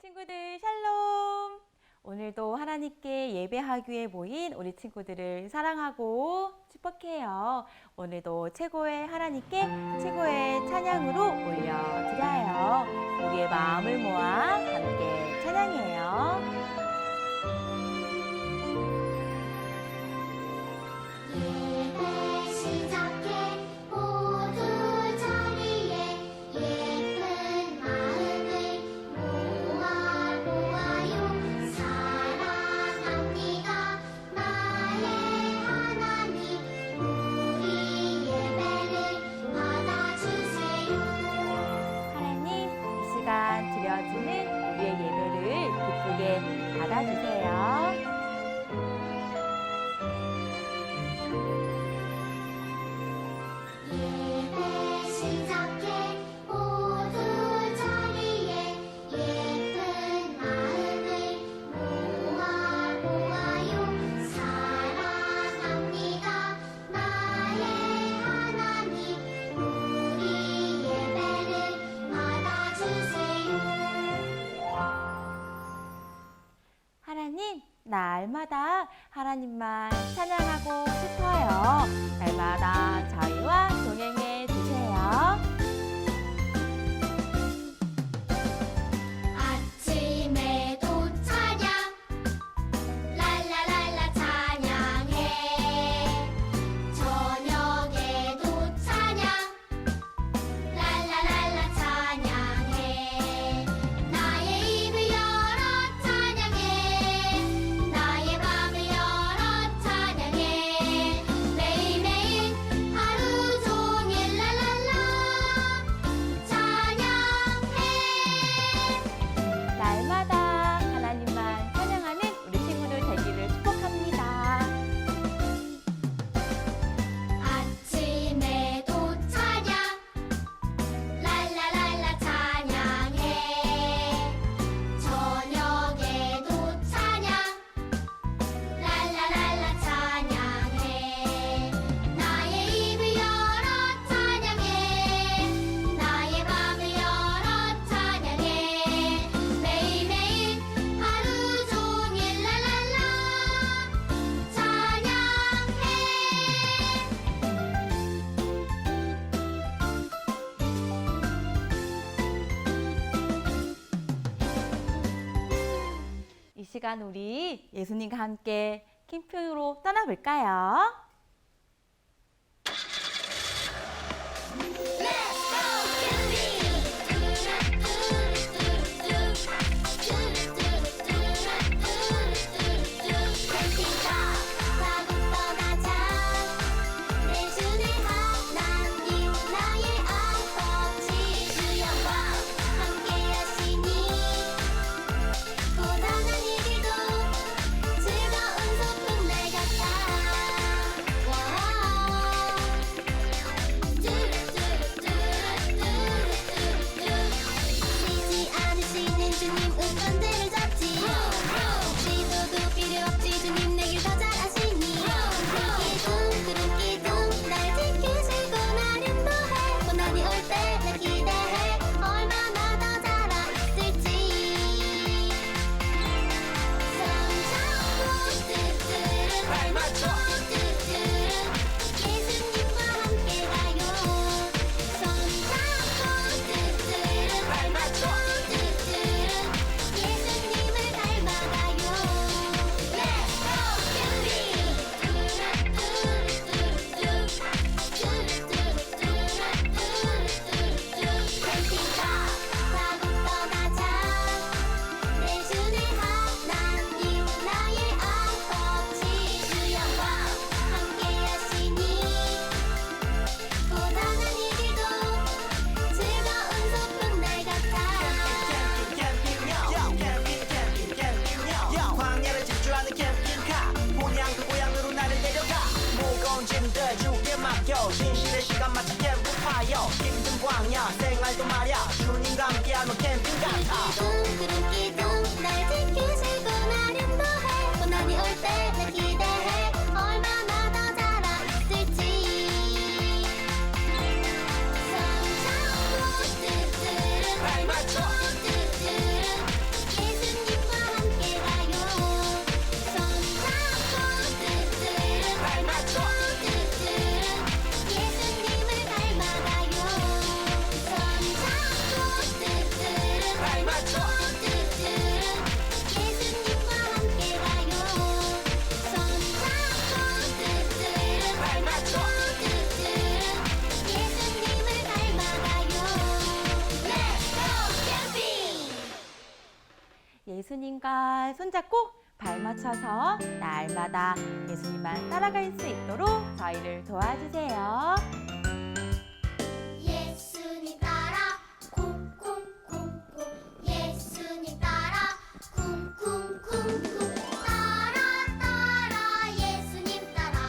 친구들 샬롬! 오늘도 하나님께 예배하기 위해 모인 우리 친구들을 사랑하고 축복해요. 오늘도 최고의 하나님께 최고의 찬양으로 올려드려요. 우리의 마음을 모아 함께 찬양해요. 드려지는 우리의 예배를 기쁘게 받아주세요. 날마다 하나님만 찬양하고 싶어요. 날마다 저희와 동행해 주세요. 이 시간 우리 예수님과 함께 캠핑으로 떠나볼까요? 진실의 시간 마치 캠프파이어 힘든 광야 생활도 말야 주님과 함께하면 캠핑 같아 기둥 날 지키시고 나름도 해 고난이 올 때 날 기대해 얼마나 더 자라있을지 성장 뚜뚜루 발 맞춰 뚜뚜루 예수님과 손잡고 발 맞춰서 날마다 예수님만 따라갈 수 있도록 저희를 도와주세요. 예수님 따라 쿵쿵쿵쿵 예수님 따라 쿵쿵쿵쿵 따라 따라 예수님 따라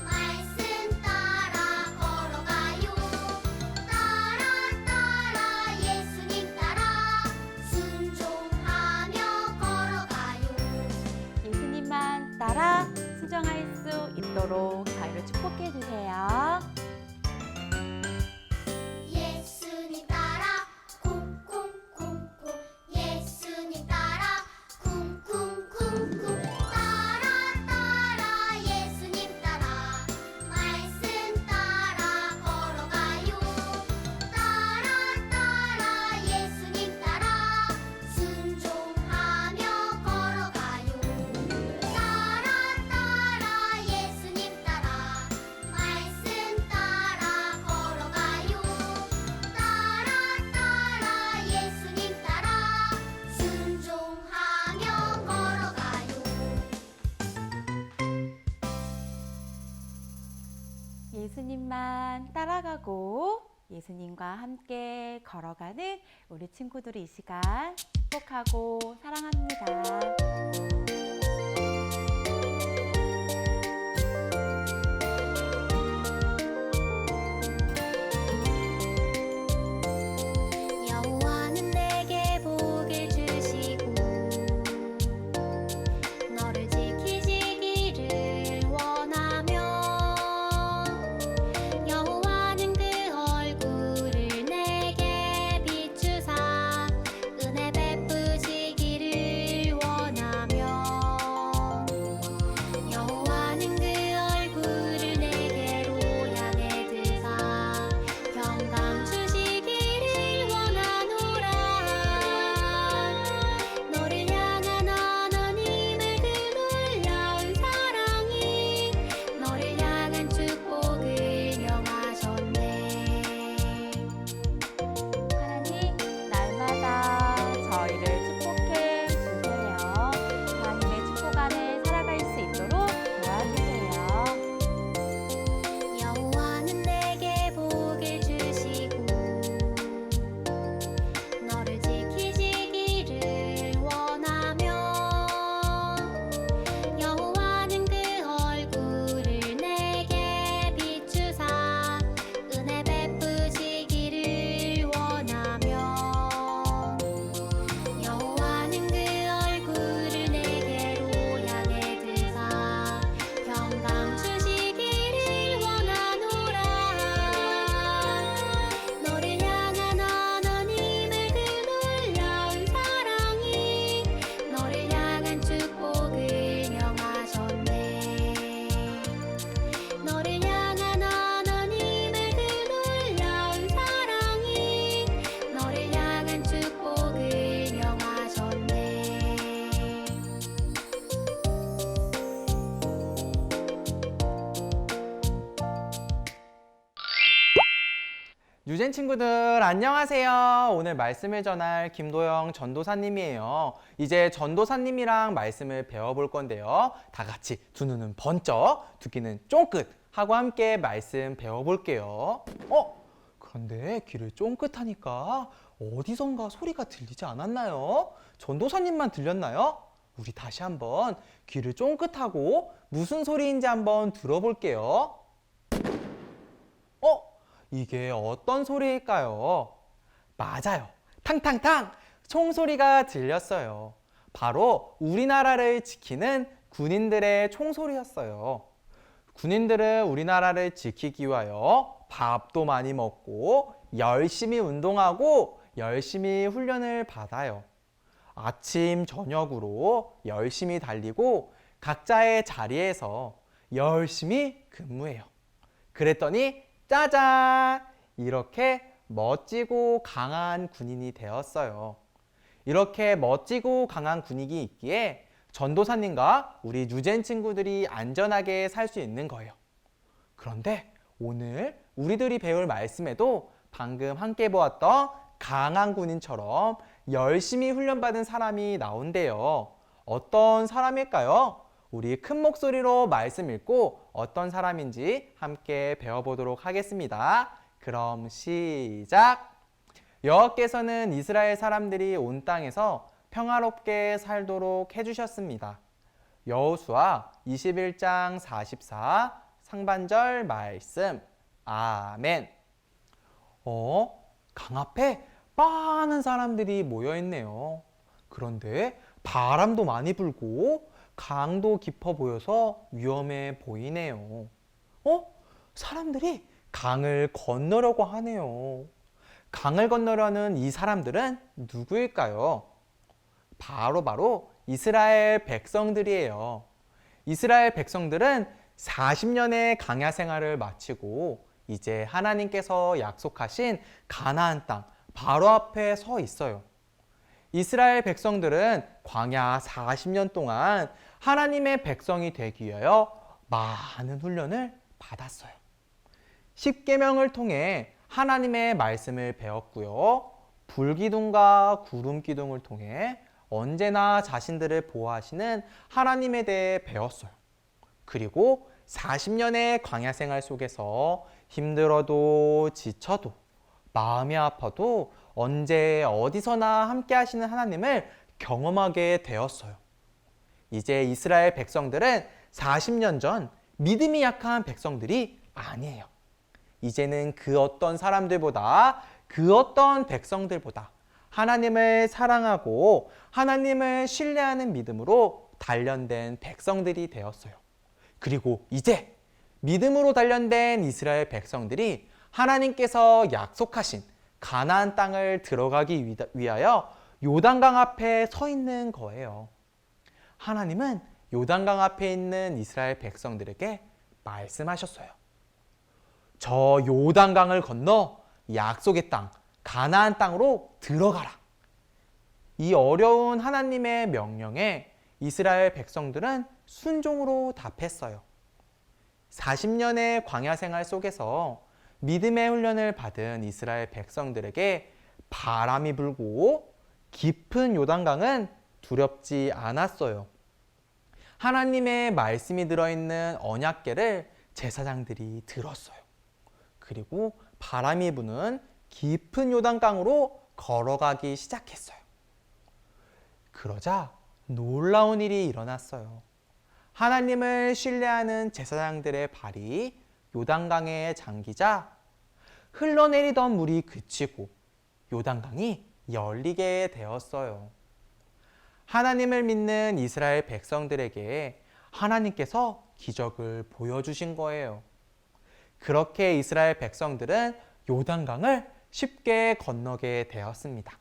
말씀 따라 걸어가요 따라 따라 예수님 따라 순종하며 걸어가요 예수님만 따라 순종할 수 있도록 저희를 축복해 주세요. 예수님 따라 쿵쿵쿵쿵 예수님 따라 쿵쿵쿵쿵 따라 따라 예수님 따라 말씀 따라 걸어가요 따라 따라 예수님 따라 순종하며 걸어가요 따라 따라 예수님 따라 말씀 따라 걸어가요 따라 따라 예수님 따라 순종하며 걸어가요 예수님만 따라가고 예수님과 함께 걸어가는 우리 친구들이 이 시간 축복하고 사랑합니다. 여호와는 내게 복을 주시고 너를 지키시기를 원하며 여호와는 그 얼굴을 내게 비추사 은혜 베푸시기를 원하며 여호와는 그 얼굴을 내게로 향해 드사 평강 주시기를 원하노라 너를 향한 하나님의 그 놀라운 사랑이 너를 향한 축복을 명하셨네 하나님, 날마다 저희를 축복해 주세요. 하나님의 축복 안에 살아갈 수 있도록 도와주세요. 여호와는 내게 복을 주시고 너를 지키시기를 원하며 여호와는 그 얼굴을 내게 비추사 은혜 베푸시기를 원하며 여호와는 그 얼굴을 내게로 향해 드사 평강 주시기를 원하노라 너를 향한 하나님의 그 놀라운 사랑이 너를 향한 축복을 명하셨네 너를 향한 하나님의 그 놀라운 사랑이 너를 향한 축복을 명하셨네 유젠 친구들 안녕하세요. 오늘 말씀을 전할 김도영 전도사님이에요. 이제 전도사님이랑 말씀을 배워볼 건데요. 다 같이 두 눈은 번쩍, 두 귀는 쫑긋 하고 함께 말씀 배워볼게요. 그런데 귀를 쫑긋하니까 어디선가 소리가 들리지 않았나요? 전도사님만 들렸나요? 우리 다시 한번 귀를 쫑긋하고 무슨 소리인지 한번 들어볼게요. 이게 어떤 소리일까요? 맞아요. 탕탕탕! 총소리가 들렸어요. 바로 우리나라를 지키는 군인들의 총소리였어요. 군인들은 우리나라를 지키기 위하여 밥도 많이 먹고 열심히 운동하고 열심히 훈련을 받아요. 아침, 저녁으로 열심히 달리고 각자의 자리에서 열심히 근무해요. 그랬더니 짜잔! 이렇게 멋지고 강한 군인이 되었어요. 이렇게 멋지고 강한 군인이 있기에 전도사님과 우리 유젠 친구들이 안전하게 살 수 있는 거예요. 그런데 오늘 우리들이 배울 말씀에도 방금 함께 보았던 강한 군인처럼 열심히 훈련받은 사람이 나온대요. 어떤 사람일까요? 우리 큰 목소리로 말씀 읽고 어떤 사람인지 함께 배워보도록 하겠습니다. 그럼 시작! 여호와께서는 이스라엘 사람들이 온 땅에서 평화롭게 살도록 해주셨습니다. 여호수아 21장 44 상반절 말씀. 아멘. 강 앞에 많은 사람들이 모여 있네요. 그런데 바람도 많이 불고 강도 깊어 보여서 위험해 보이네요. 사람들이 강을 건너려고 하네요. 강을 건너려는 이 사람들은 누구일까요? 바로 이스라엘 백성들이에요. 이스라엘 백성들은 40년의 광야 생활을 마치고 이제 하나님께서 약속하신 가나안 땅 바로 앞에 서 있어요. 이스라엘 백성들은 광야 40년 동안 하나님의 백성이 되기 위하여 많은 훈련을 받았어요. 십계명을 통해 하나님의 말씀을 배웠고요. 불기둥과 구름기둥을 통해 언제나 자신들을 보호하시는 하나님에 대해 배웠어요. 그리고 40년의 광야 생활 속에서 힘들어도 지쳐도 마음이 아파도 언제 어디서나 함께 하시는 하나님을 경험하게 되었어요. 이제 이스라엘 백성들은 40년 전 믿음이 약한 백성들이 아니에요. 이제는 그 어떤 사람들보다 그 어떤 백성들보다 하나님을 사랑하고 하나님을 신뢰하는 믿음으로 단련된 백성들이 되었어요. 그리고 이제 믿음으로 단련된 이스라엘 백성들이 하나님께서 약속하신 가나안 땅을 들어가기 위하여 요단강 앞에 서 있는 거예요. 하나님은 요단강 앞에 있는 이스라엘 백성들에게 말씀하셨어요. 저 요단강을 건너 약속의 땅 가나안 땅으로 들어가라. 이 어려운 하나님의 명령에 이스라엘 백성들은 순종으로 답했어요. 40년의 광야 생활 속에서 믿음의 훈련을 받은 이스라엘 백성들에게 바람이 불고 깊은 요단강은 두렵지 않았어요. 하나님의 말씀이 들어있는 언약궤를 제사장들이 들었어요. 그리고 바람이 부는 깊은 요단강으로 걸어가기 시작했어요. 그러자 놀라운 일이 일어났어요. 하나님을 신뢰하는 제사장들의 발이 요단강에 잠기자 흘러내리던 물이 그치고 요단강이 열리게 되었어요. 하나님을 믿는 이스라엘 백성들에게 하나님께서 기적을 보여주신 거예요. 그렇게 이스라엘 백성들은 요단강을 쉽게 건너게 되었습니다.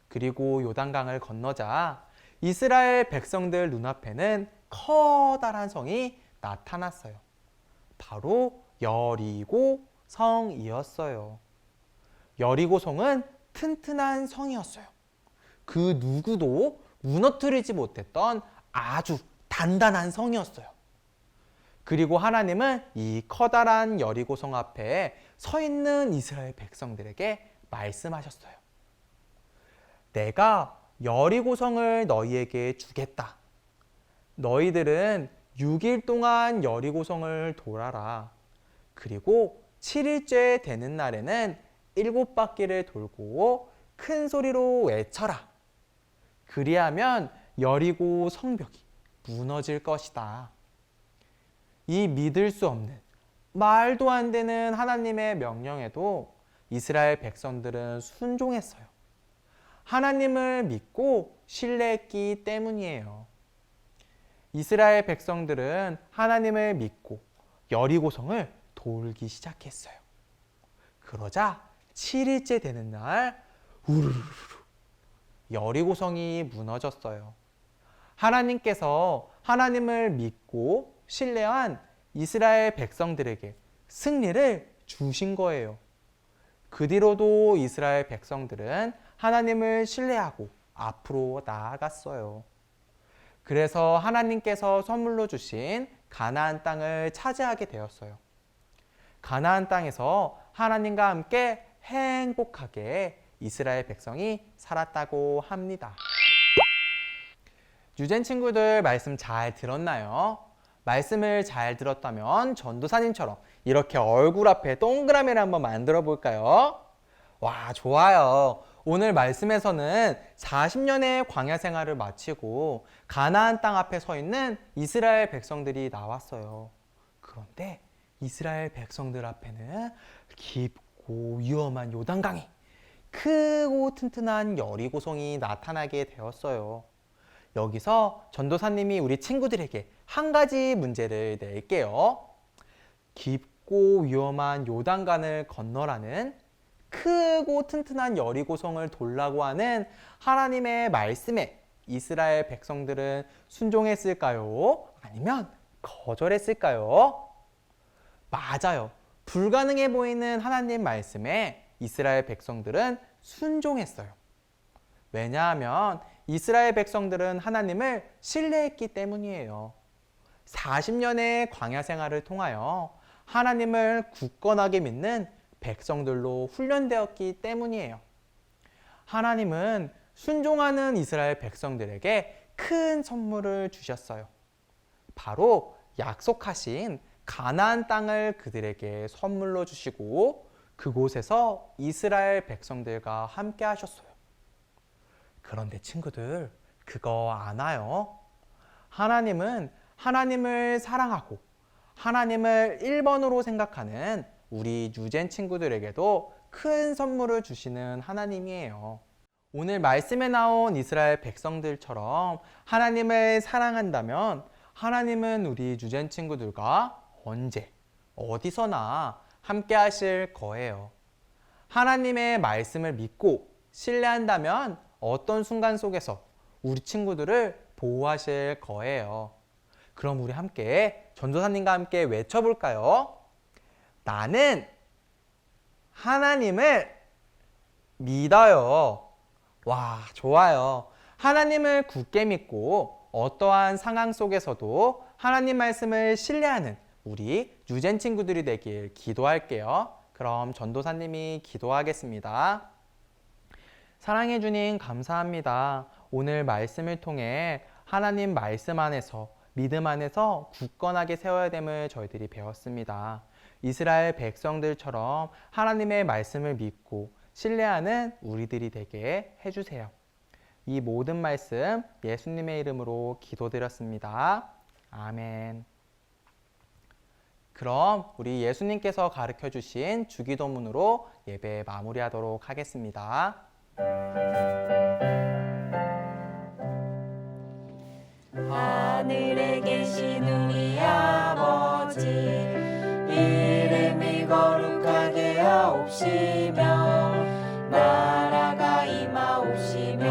그리고 요단강을 건너자 이스라엘 백성들 눈앞에는 커다란 성이 나타났어요. 바로 여리고 성이었어요. 여리고 성은 튼튼한 성이었어요. 그 누구도 무너뜨리지 못했던 아주 단단한 성이었어요. 그리고 하나님은 이 커다란 여리고 성 앞에 서 있는 이스라엘 백성들에게 말씀하셨어요. 내가 여리고 성을 너희에게 주겠다. 너희들은 6일 동안 여리고 성을 돌아라. 그리고 7일째 되는 날에는 7바퀴를 돌고 큰 소리로 외쳐라. 그리하면 여리고 성벽이 무너질 것이다. 이 믿을 수 없는 말도 안 되는 하나님의 명령에도 이스라엘 백성들은 순종했어요. 하나님을 믿고 신뢰했기 때문이에요. 이스라엘 백성들은 하나님을 믿고 여리고성을 돌기 시작했어요. 그러자 7일째 되는 날 우르르르 여리고성이 무너졌어요. 하나님께서 하나님을 믿고 신뢰한 이스라엘 백성들에게 승리를 주신 거예요. 그 뒤로도 이스라엘 백성들은 하나님을 신뢰하고 앞으로 나아갔어요. 그래서 하나님께서 선물로 주신 가나안 땅을 차지하게 되었어요. 가나안 땅에서 하나님과 함께 행복하게 이스라엘 백성이 살았다고 합니다. 유젠 친구들 말씀 잘 들었나요? 말씀을 잘 들었다면 전도사님처럼 이렇게 얼굴 앞에 동그라미를 한번 만들어 볼까요? 와, 좋아요. 오늘 말씀에서는 40년의 광야 생활을 마치고 가나안 땅 앞에 서 있는 이스라엘 백성들이 나왔어요. 그런데 이스라엘 백성들 앞에는 깊고 위험한 요단강이, 크고 튼튼한 여리고성이 나타나게 되었어요. 여기서 전도사님이 우리 친구들에게 한 가지 문제를 낼게요. 깊고 위험한 요단강을 건너라는 크고 튼튼한 여리고성을 돌라고 하는 하나님의 말씀에 이스라엘 백성들은 순종했을까요? 아니면 거절했을까요? 맞아요. 불가능해 보이는 하나님 말씀에 이스라엘 백성들은 순종했어요. 왜냐하면 이스라엘 백성들은 하나님을 신뢰했기 때문이에요. 40년의 광야 생활을 통하여 하나님을 굳건하게 믿는 백성들로 훈련되었기 때문이에요. 하나님은 순종하는 이스라엘 백성들에게 큰 선물을 주셨어요. 바로 약속하신 가나안 땅을 그들에게 선물로 주시고 그곳에서 이스라엘 백성들과 함께 하셨어요. 그런데 친구들, 그거 아나요? 하나님은 하나님을 사랑하고 하나님을 1번으로 생각하는 우리 유젠 친구들에게도 큰 선물을 주시는 하나님이에요. 오늘 말씀에 나온 이스라엘 백성들처럼 하나님을 사랑한다면 하나님은 우리 유젠 친구들과 언제, 어디서나 함께 하실 거예요. 하나님의 말씀을 믿고 신뢰한다면 어떤 순간 속에서 우리 친구들을 보호하실 거예요. 그럼 우리 함께 전도사님과 함께 외쳐볼까요? 나는 하나님을 믿어요. 와, 좋아요. 하나님을 굳게 믿고 어떠한 상황 속에서도 하나님 말씀을 신뢰하는 우리 유젠 친구들이 되길 기도할게요. 그럼 전도사님이 기도하겠습니다. 사랑해 주님 감사합니다. 오늘 말씀을 통해 하나님 말씀 안에서 믿음 안에서 굳건하게 세워야 됨을 저희들이 배웠습니다. 이스라엘 백성들처럼 하나님의 말씀을 믿고 신뢰하는 우리들이 되게 해주세요. 이 모든 말씀 예수님의 이름으로 기도드렸습니다. 아멘. 그럼 우리 예수님께서 가르쳐 주신 주기도문으로 예배 마무리하도록 하겠습니다. 하늘에 계신 우리 아버지, 이름이 거룩하게 하옵시며 나라가 임하옵시며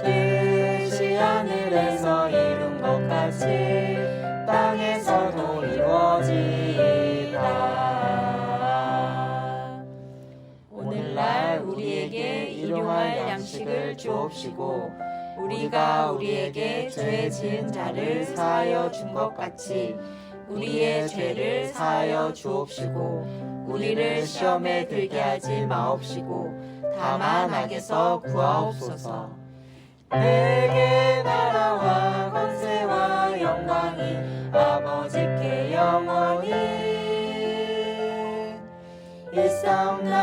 뜻이 하늘에서 이룬 것 같이 땅에서도 이루어지이다. 오늘날 우리에게 일용할 양식을 주옵시고 우리가 우리에게 죄 지은 자를 사하여 준 것 같이 우리의 죄를 사하여 주옵시고 우리를 시험에 들게 하지 마옵시고 다만 악에서 구하옵소서. 내게 나라와 권세와 영광이 아버지께 영원히 일사옵나이다.